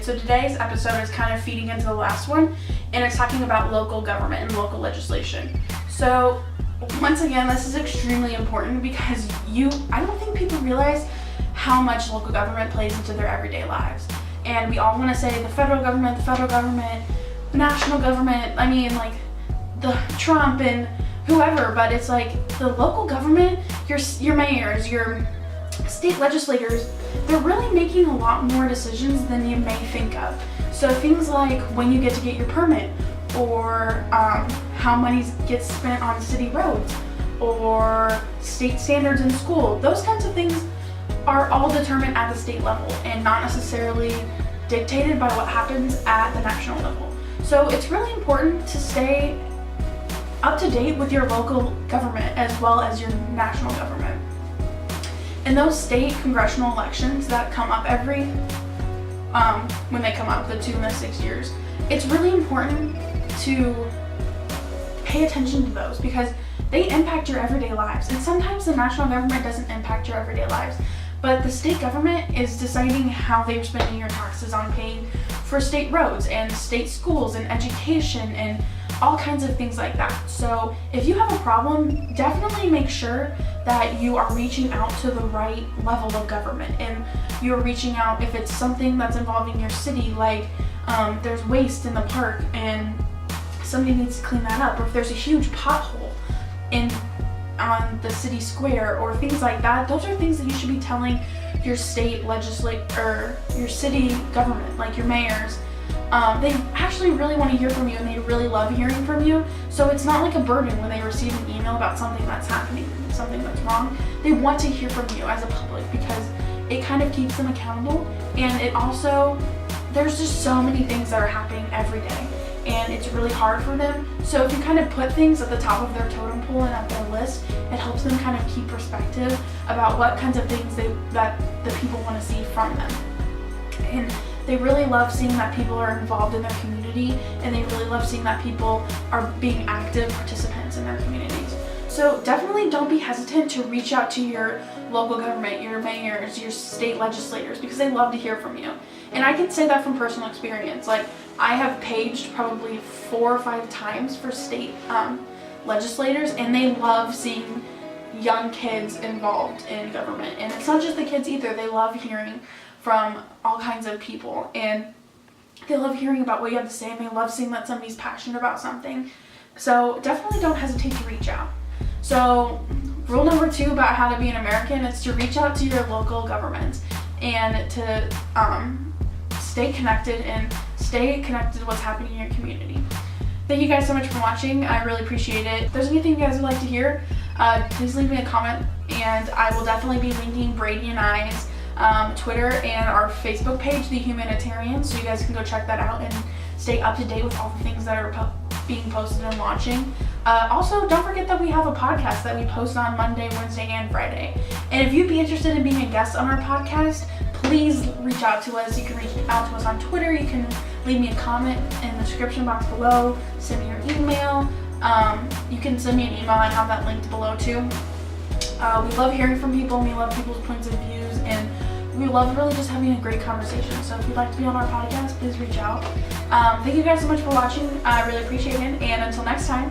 And so today's episode is kind of feeding into the last one, and it's talking about local government and local legislation. So once again, this is extremely important because I don't think people realize how much local government plays into their everyday lives. And we all want to say the federal government, national government, like the Trump and whoever, but it's like the local government, your mayors, your state legislators, they're really making a lot more decisions than you may think of. So things like when you get your permit, or how money gets spent on city roads, or state standards in school, those kinds of things are all determined at the state level and not necessarily dictated by what happens at the national level. So it's really important to stay up to date with your local government as well as your national government. In those state congressional elections that come up when they come up, the 2 and the 6 years, it's really important to pay attention to those because they impact your everyday lives. And sometimes the national government doesn't impact your everyday lives, but the state government is deciding how they're spending your taxes on paying for state roads and state schools and education and all kinds of things like that. So if you have a problem, definitely make sure that you are reaching out to the right level of government, and you're reaching out if it's something that's involving your city, like there's waste in the park and somebody needs to clean that up, or if there's a huge pothole on the city square or things like that. Those are things that you should be telling your state legislature or your city government, like your mayors. They actually really want to hear from you, and they really love hearing from you. So it's not like a burden when they receive an email about something that's happening, something that's wrong. They want to hear from you as a public because it kind of keeps them accountable, and it also, there's just so many things that are happening every day, and it's really hard for them. So if you kind of put things at the top of their totem pole and at their list, it helps them kind of keep perspective about what kinds of things that the people want to see from them. And they really love seeing that people are involved in their community, and they really love seeing that people are being active participants in their communities. So definitely don't be hesitant to reach out to your local government, your mayors, your state legislators, because they love to hear from you. And I can say that from personal experience. Like, I have paged probably 4 or 5 times for state legislators, and they love seeing young kids involved in government. And it's not just the kids either. They love hearing from all kinds of people, and they love hearing about what you have to say, and they love seeing that somebody's passionate about something. So definitely don't hesitate to reach out. So rule number 2 about how to be an American is to reach out to your local government and to stay connected to what's happening in your community. Thank you guys so much for watching. I really appreciate it. If there's anything you guys would like to hear, please leave me a comment, and I will definitely be linking Brady and I's Twitter and our Facebook page, The Humanitarian, so you guys can go check that out and stay up to date with all the things that are being posted and launching. Also, don't forget that we have a podcast that we post on Monday, Wednesday, and Friday. And if you'd be interested in being a guest on our podcast, please reach out to us. You can reach out to us on Twitter. You can leave me a comment in the description box below. Send me your email. You can send me an email. I have that linked below too. We love hearing from people, and we love people's points of views, and we love really just having a great conversation. So if you'd like to be on our podcast, please reach out. Thank you guys so much for watching. I really appreciate it, and until next time,